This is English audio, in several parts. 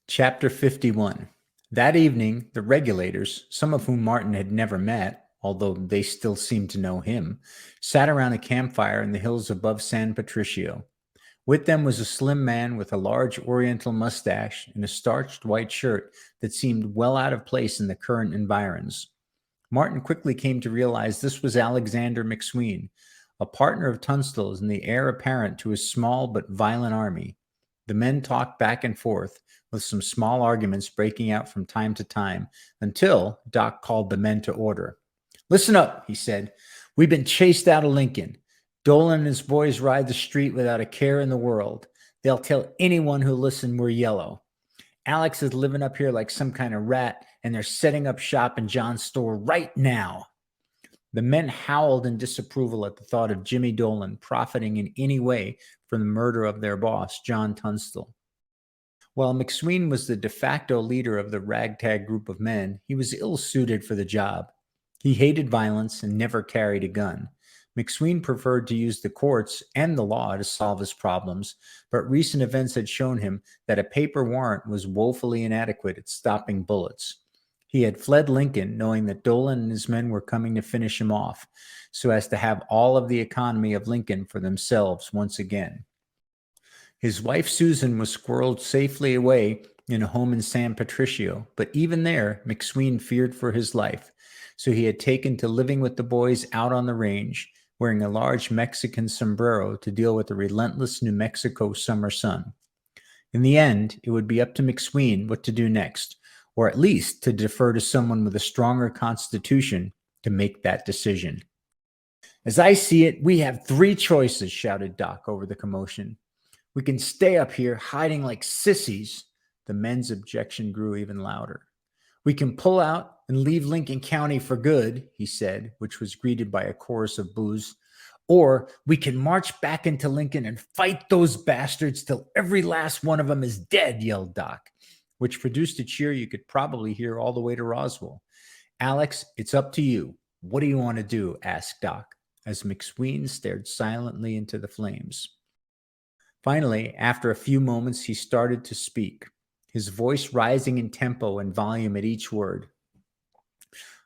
Chapter 51. That evening, the regulators, some of whom Martin had never met, although they still seemed to know him, sat around a campfire in the hills above San Patricio. With them was a slim man with a large oriental mustache and a starched white shirt that seemed well out of place in the current environs. Martin quickly came to realize this was Alexander McSween, a partner of Tunstall's and the heir apparent to his small but violent army. The men talked back and forth, with some small arguments breaking out from time to time, until Doc called the men to order. "Listen up," he said. "We've been chased out of Lincoln. Dolan and his boys ride the street without a care in the world. They'll tell anyone who'll listen we're yellow. Alex is living up here like some kind of rat, and they're setting up shop in John's store right now." The men howled in disapproval at the thought of Jimmy Dolan profiting in any way from the murder of their boss, John Tunstall. While McSween was the de facto leader of the ragtag group of men, he was ill-suited for the job. He hated violence and never carried a gun. McSween preferred to use the courts and the law to solve his problems, but recent events had shown him that a paper warrant was woefully inadequate at stopping bullets. He had fled Lincoln knowing that Dolan and his men were coming to finish him off, so as to have all of the economy of Lincoln for themselves once again. His wife Susan was squirreled safely away in a home in San Patricio, but even there, McSween feared for his life, so he had taken to living with the boys out on the range, wearing a large Mexican sombrero to deal with the relentless New Mexico summer sun. In the end, it would be up to McSween what to do next, or at least to defer to someone with a stronger constitution to make that decision. "As I see it, we have three choices," shouted Doc over the commotion. "We can stay up here hiding like sissies." The men's objection grew even louder. "We can pull out and leave Lincoln County for good," he said, which was greeted by a chorus of boos. "Or we can march back into Lincoln and fight those bastards till every last one of them is dead," yelled Doc, which produced a cheer you could probably hear all the way to Roswell. "Alex, it's up to you. What do you want to do?" asked Doc, as McSween stared silently into the flames. Finally, after a few moments, he started to speak, his voice rising in tempo and volume at each word.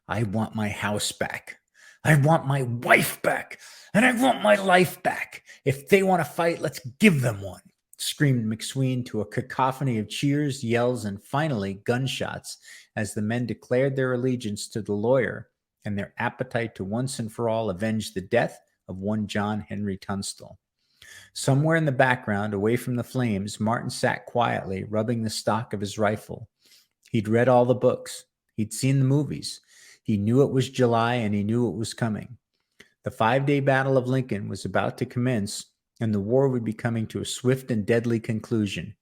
"I want my house back. I want my wife back. And I want my life back. If they want to fight, let's give them one," screamed McSween to a cacophony of cheers, yells, and finally gunshots as the men declared their allegiance to the lawyer and their appetite to once and for all avenge the death of one John Henry Tunstall. Somewhere in the background, away from the flames, Martin sat quietly, rubbing the stock of his rifle. He'd read all the books. He'd seen the movies. He knew it was July, and he knew it was coming. The 5-day Battle of Lincoln was about to commence, and the war would be coming to a swift and deadly conclusion.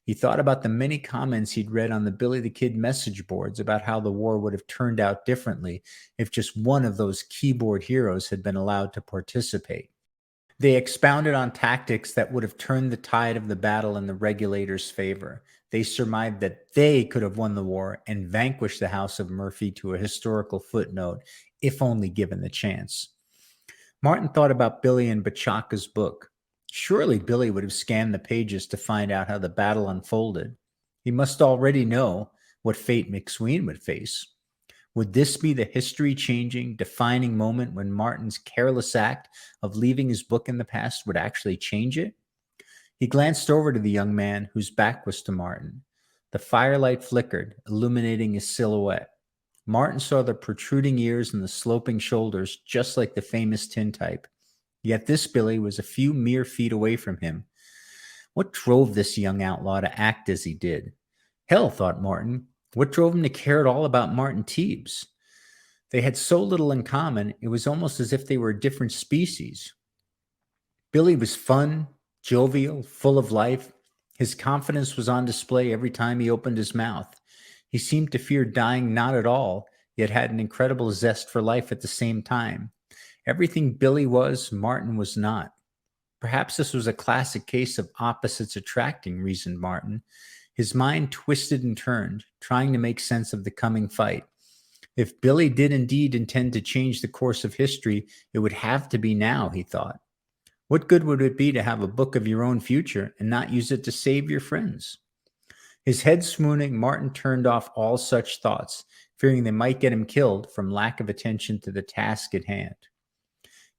He thought about the many comments he'd read on the Billy the Kid message boards about how the war would have turned out differently if just one of those keyboard heroes had been allowed to participate. They expounded on tactics that would have turned the tide of the battle in the regulators' favor. They surmised that they could have won the war and vanquished the House of Murphy to a historical footnote, if only given the chance. Martin thought about Billy and Bachaka's book. Surely Billy would have scanned the pages to find out how the battle unfolded. He must already know what fate McSween would face. Would this be the history-changing, defining moment when Martin's careless act of leaving his book in the past would actually change it? He glanced over to the young man whose back was to Martin. The firelight flickered, illuminating his silhouette. Martin saw the protruding ears and the sloping shoulders, just like the famous tintype. Yet this Billy was a few mere feet away from him. What drove this young outlaw to act as he did? Hell, thought Martin, what drove him to care at all about Martin Teebs? They had so little in common, it was almost as if they were a different species. Billy was fun, jovial, full of life. His confidence was on display every time he opened his mouth. He seemed to fear dying not at all, yet had an incredible zest for life at the same time. Everything Billy was, Martin was not. Perhaps this was a classic case of opposites attracting, reasoned Martin. His mind twisted and turned, trying to make sense of the coming fight. If Billy did indeed intend to change the course of history, it would have to be now, he thought. What good would it be to have a book of your own future and not use it to save your friends? His head swooning, Martin turned off all such thoughts, fearing they might get him killed from lack of attention to the task at hand.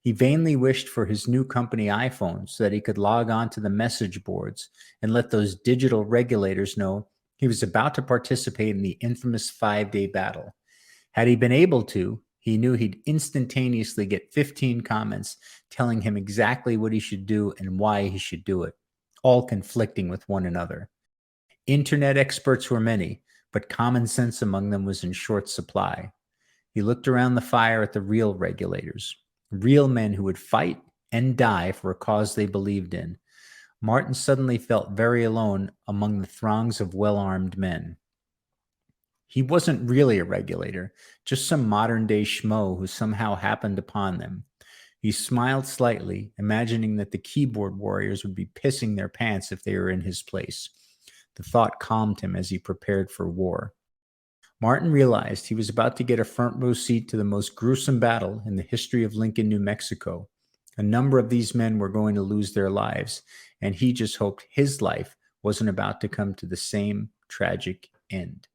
He vainly wished for his new company iPhone so that he could log on to the message boards and let those digital regulators know he was about to participate in the infamous 5-day battle. Had he been able to, he knew he'd instantaneously get 15 comments telling him exactly what he should do and why he should do it, all conflicting with one another. Internet experts were many, but common sense among them was in short supply. He looked around the fire at the real regulators, real men who would fight and die for a cause they believed in. Martin suddenly felt very alone among the throngs of well-armed men. He wasn't really a regulator, just some modern-day schmo who somehow happened upon them. He smiled slightly, imagining that the keyboard warriors would be pissing their pants if they were in his place. The thought calmed him as he prepared for war. Martin realized he was about to get a front row seat to the most gruesome battle in the history of Lincoln, New Mexico. A number of these men were going to lose their lives, and he just hoped his life wasn't about to come to the same tragic end.